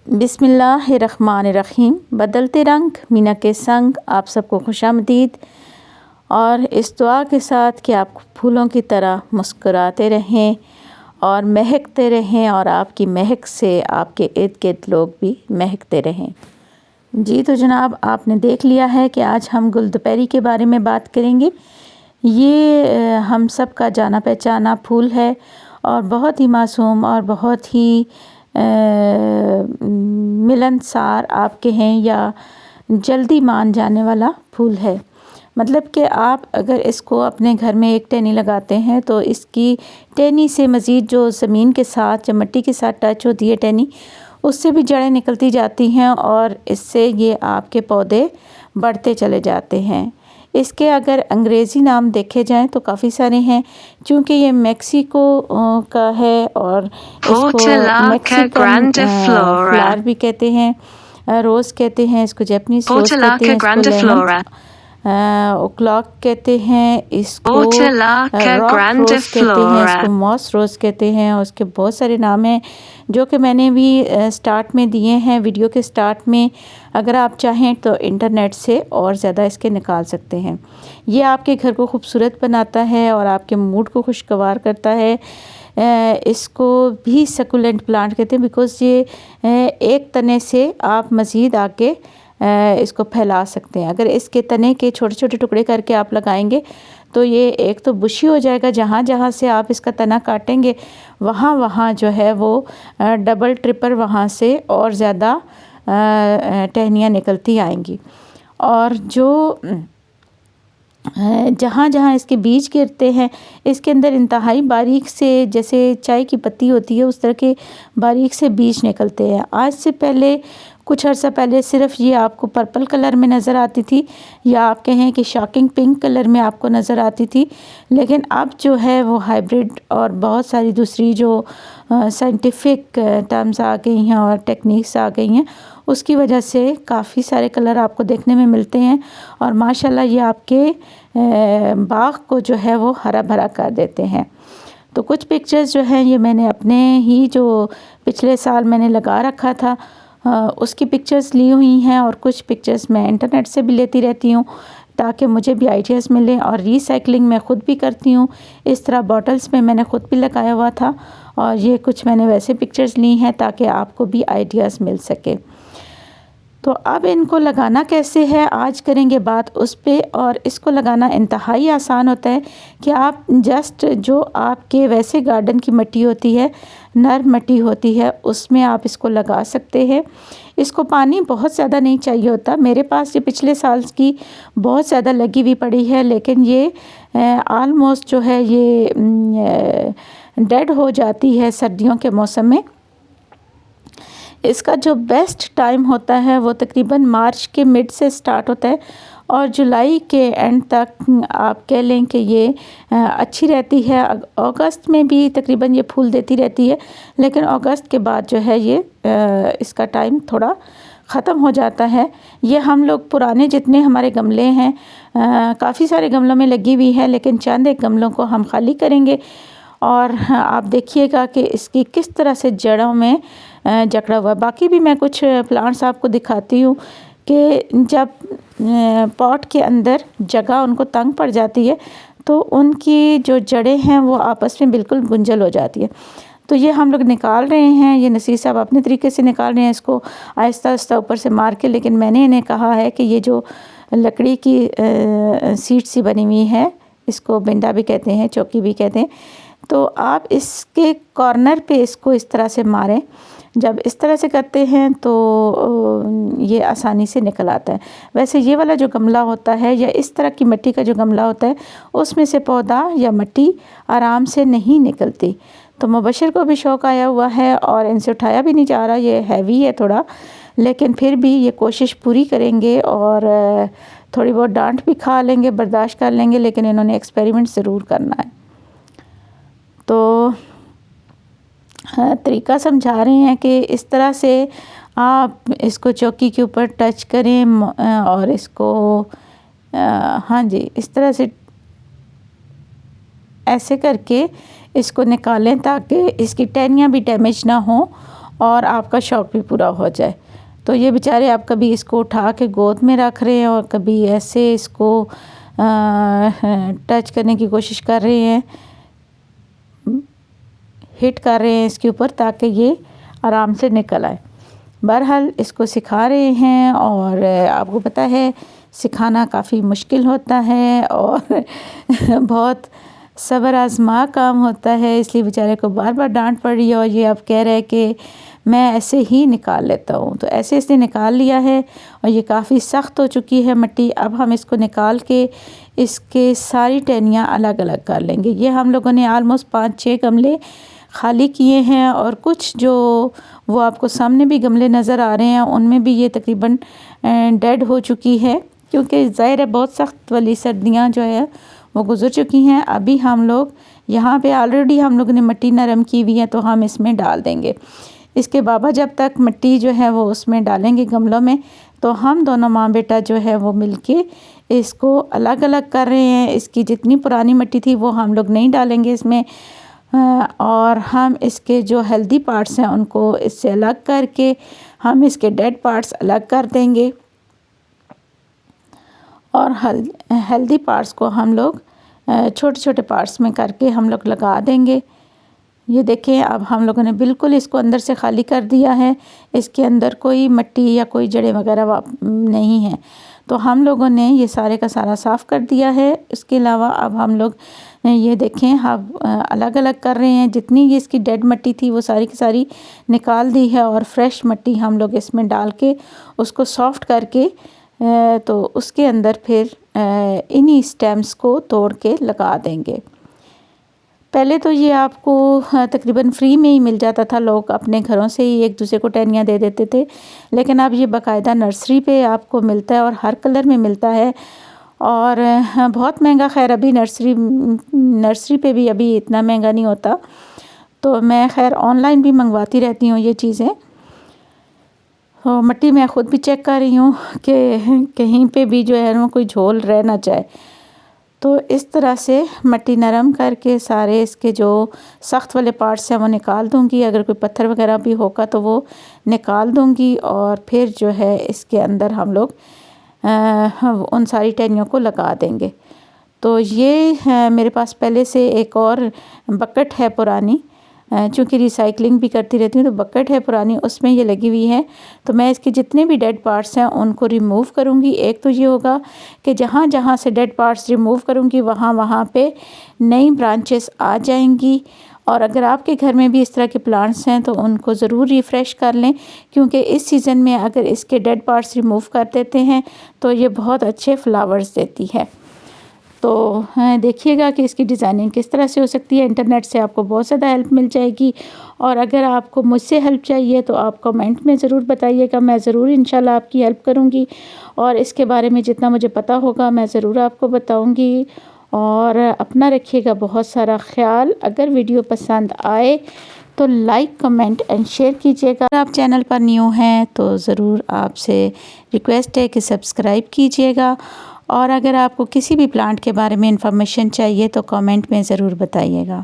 बिस्मिल्लाहिर्रहमानिर्रहीम। बदलते रंग मीना के संग आप सबको खुशामदीद और इस दुआ के साथ कि आप फूलों की तरह मुस्कुराते रहें और महकते रहें और आपकी महक से आपके इर्द गिर्द लोग भी महकते रहें। जी तो जनाब, आपने देख लिया है कि आज हम गुलदुपहरी के बारे में बात करेंगे। ये हम सब का जाना पहचाना फूल है और बहुत ही मासूम और बहुत ही मिलनसार आपके हैं या जल्दी मान जाने वाला फूल है। मतलब कि आप अगर इसको अपने घर में एक टहनी लगाते हैं तो इसकी टहनी से मज़ीद जो ज़मीन के साथ या मिट्टी के साथ टच होती है टहनी, उससे भी जड़ें निकलती जाती हैं और इससे ये आपके पौधे बढ़ते चले जाते हैं। इसके अगर अंग्रेज़ी नाम देखे जाएं तो काफ़ी सारे हैं, क्योंकि ये मेक्सिको का है और इसको मैक्सिकन फ्लावर भी कहते हैं, रोज़ कहते हैं, इसको जापानीज़ रोज़ कहते हैं, इसको ओक्लॉक कहते हैं, इसको रॉक रोज़ कहते हैं, इसको मॉस रोज़ कहते हैं और उसके बहुत सारे नाम हैं जो कि मैंने भी स्टार्ट में दिए हैं वीडियो के स्टार्ट में। अगर आप चाहें तो इंटरनेट से और ज़्यादा इसके निकाल सकते हैं। ये आपके घर को खूबसूरत बनाता है और आपके मूड को खुशगवार करता है। इसको भी सकुलेंट प्लांट कहते हैं बिकॉज़ ये एक तने से आप मज़ीद आके इसको फैला सकते हैं। अगर इसके तने के छोटे छोटे टुकड़े करके आप लगाएंगे तो ये एक तो बुशी हो जाएगा, जहाँ जहाँ से आप इसका तना काटेंगे वहाँ वहाँ जो है वो डबल ट्रिपल वहाँ से और ज़्यादा टहनियाँ निकलती आएंगी। और जो जहाँ जहाँ इसके बीज गिरते हैं इसके अंदर इंतहाई बारीक से, जैसे चाय की पत्ती होती है उस तरह के बारीक से बीज निकलते हैं। आज से पहले कुछ अर्सा पहले सिर्फ ये आपको पर्पल कलर में नज़र आती थी या आप कहें कि शॉकिंग पिंक कलर में आपको नज़र आती थी, लेकिन अब जो है वो हाइब्रिड और बहुत सारी दूसरी जो साइंटिफिक टर्म्स आ गई हैं और टेक्निक्स आ गई हैं, उसकी वजह से काफ़ी सारे कलर आपको देखने में मिलते हैं और माशाल्लाह ये आपके बाग को जो है वो हरा भरा कर देते हैं। तो कुछ पिक्चर्स जो हैं ये मैंने अपने ही जो पिछले साल मैंने लगा रखा था उसकी पिक्चर्स ली हुई हैं और कुछ पिक्चर्स मैं इंटरनेट से भी लेती रहती हूँ ताकि मुझे भी आइडियाज़ मिलें। और रीसाइक्लिंग मैं ख़ुद भी करती हूँ, इस तरह बॉटल्स में मैंने ख़ुद भी लगाया हुआ था और ये कुछ मैंने वैसे पिक्चर्स ली हैं ताकि आपको भी आइडियाज़ मिल सके। तो अब इनको लगाना कैसे है आज करेंगे बात उस पे। और इसको लगाना इंतहाई आसान होता है कि आप जस्ट जो आपके वैसे गार्डन की मिट्टी होती है, नरम मिट्टी होती है, उसमें आप इसको लगा सकते हैं। इसको पानी बहुत ज़्यादा नहीं चाहिए होता। मेरे पास ये पिछले साल की बहुत ज़्यादा लगी हुई पड़ी है, लेकिन ये आलमोस्ट जो है ये डेड हो जाती है सर्दियों के मौसम में। इसका जो बेस्ट टाइम होता है वो तकरीबन मार्च के मिड से स्टार्ट होता है और जुलाई के एंड तक आप कह लें कि ये अच्छी रहती है। अगस्त में भी तकरीबन ये फूल देती रहती है, लेकिन अगस्त के बाद जो है ये इसका टाइम थोड़ा ख़त्म हो जाता है। ये हम लोग पुराने जितने हमारे गमले हैं, काफ़ी सारे गमलों में लगी हुई है, लेकिन चंद एक गमलों को हम खाली करेंगे और आप देखिएगा कि इसकी किस तरह से जड़ों में जकड़ा हुआ। बाकी भी मैं कुछ प्लांट्स आपको दिखाती हूँ कि जब पॉट के अंदर जगह उनको तंग पड़ जाती है तो उनकी जो जड़ें हैं वो आपस में बिल्कुल गुंजल हो जाती है। तो ये हम लोग निकाल रहे हैं, ये नसीर साहब अपने तरीके से निकाल रहे हैं इसको आहिस्ता आहिस्ता ऊपर से मार के, लेकिन मैंने इन्हें कहा है कि ये जो लकड़ी की सीट सी बनी हुई है, इसको बिंदा भी कहते हैं, चौकी भी कहते हैं, तो आप इसके कॉर्नर पे इसको इस तरह से मारें। जब इस तरह से करते हैं तो ये आसानी से निकल आता है। वैसे ये वाला जो गमला होता है या इस तरह की मिट्टी का जो गमला होता है उसमें से पौधा या मिट्टी आराम से नहीं निकलती। तो मुबशर को भी शौक़ आया हुआ है और इनसे उठाया भी नहीं जा रहा, ये हैवी है थोड़ा, लेकिन फिर भी ये कोशिश पूरी करेंगे और थोड़ी बहुत डांट भी खा लेंगे, बर्दाश्त कर लेंगे, लेकिन इन्होंने एक्सपेरिमेंट ज़रूर करना है। तो तरीका समझा रहे हैं कि इस तरह से आप इसको चौकी के ऊपर टच करें और इसको हाँ जी इस तरह से ऐसे करके इसको निकालें ताकि इसकी टहनियाँ भी डैमेज ना हो और आपका शौक़ भी पूरा हो जाए। तो ये बेचारे आप कभी इसको उठा के गोद में रख रहे हैं और कभी ऐसे इसको टच करने की कोशिश कर रहे हैं, हिट कर रहे हैं इसके ऊपर ताकि ये आराम से निकल आए। बहरहाल इसको सिखा रहे हैं और आपको पता है सिखाना काफ़ी मुश्किल होता है और बहुत सब्र आज़मा काम होता है, इसलिए बेचारे को बार बार डांट पड़ रही है। और ये अब कह रहे हैं कि मैं ऐसे ही निकाल लेता हूँ। तो ऐसे इसने निकाल लिया है और ये काफ़ी सख्त हो चुकी है मिट्टी। अब हम इसको निकाल के इसके सारी टहनियाँ अलग अलग कर लेंगे। ये हम लोगों ने आलमोस्ट 5-6 गमले खाली किए हैं और कुछ जो वो आपको सामने भी गमले नज़र आ रहे हैं उनमें भी ये तकरीबन डेड हो चुकी है, क्योंकि ज़ाहिर है बहुत सख्त वाली सर्दियाँ जो है वो गुज़र चुकी हैं। अभी हम लोग यहाँ पे ऑलरेडी हम लोगों ने मिट्टी नरम की हुई है तो हम इसमें डाल देंगे। इसके बाबा जब तक मिट्टी जो है वो उसमें डालेंगे गमलों में, तो हम दोनों माँ बेटा जो है वो मिलके इसको अलग अलग कर रहे हैं। इसकी जितनी पुरानी मिट्टी थी वो हम लोग नहीं डालेंगे इसमें, और हम इसके जो हेल्दी पार्ट्स हैं उनको इससे अलग करके हम इसके डेड पार्ट्स अलग कर देंगे और हेल्दी पार्ट्स को हम लोग छोटे छोटे पार्ट्स में करके हम लोग लगा देंगे। ये देखें अब हम लोगों ने बिल्कुल इसको अंदर से खाली कर दिया है, इसके अंदर कोई मिट्टी या कोई जड़ें वगैरह नहीं है। तो हम लोगों ने ये सारे का सारा साफ़ कर दिया है। इसके अलावा अब हम लोग ये देखें हम अलग अलग कर रहे हैं। जितनी ये इसकी डेड मिट्टी थी वो सारी की सारी निकाल दी है और फ्रेश मिट्टी हम लोग इसमें डाल के उसको सॉफ्ट करके तो उसके अंदर फिर इन्हीं स्टेम्स को तोड़ के लगा देंगे। पहले तो ये आपको तकरीबन फ्री में ही मिल जाता था, लोग अपने घरों से ही एक दूसरे को टहनियाँ दे देते थे, लेकिन अब ये बाकायदा नर्सरी पे आपको मिलता है और हर कलर में मिलता है और बहुत महंगा। खैर अभी नर्सरी पे भी अभी इतना महंगा नहीं होता, तो मैं खैर ऑनलाइन भी मंगवाती रहती हूँ ये चीज़ें। और मिट्टी मैं ख़ुद भी चेक कर रही हूँ कि कहीं पे भी जो है वो कोई झोल रह ना जाए। तो इस तरह से मिट्टी नरम करके सारे इसके जो सख्त वाले पार्ट्स हैं वो निकाल दूँगी। अगर कोई पत्थर वगैरह भी होगा तो वो निकाल दूँगी और फिर जो है इसके अंदर हम लोग उन सारी टहनियों को लगा देंगे। तो ये मेरे पास पहले से एक और बकेट है पुरानी, चूँकि रिसाइकलिंग भी करती रहती हूँ तो बकेट है पुरानी, उसमें ये लगी हुई है। तो मैं इसके जितने भी डेड पार्ट्स हैं उनको रिमूव करूँगी। एक तो ये होगा कि जहाँ जहाँ से डेड पार्ट्स रिमूव करूँगी वहाँ वहाँ पे नई ब्रांचेस आ जाएंगी। और अगर आपके घर में भी इस तरह के प्लांट्स हैं तो उनको ज़रूर रिफ़्रेश कर लें, क्योंकि इस सीज़न में अगर इसके डेड पार्ट्स रिमूव कर देते हैं तो ये बहुत अच्छे फ्लावर्स देती है। तो देखिएगा कि इसकी डिज़ाइनिंग किस तरह से हो सकती है। इंटरनेट से आपको बहुत ज़्यादा हेल्प मिल जाएगी और अगर आपको मुझसे हेल्प चाहिए तो आप कमेंट में ज़रूर बताइएगा, मैं ज़रूर इंशाल्लाह आपकी हेल्प करूँगी और इसके बारे में जितना मुझे पता होगा मैं ज़रूर आपको बताऊँगी। और अपना रखिएगा बहुत सारा ख्याल। अगर वीडियो पसंद आए तो लाइक, कमेंट एंड शेयर कीजिएगा। अगर आप चैनल पर न्यू हैं तो ज़रूर आपसे रिक्वेस्ट है कि सब्सक्राइब कीजिएगा और अगर आपको किसी भी प्लांट के बारे में इंफॉर्मेशन चाहिए तो कमेंट में ज़रूर बताइएगा।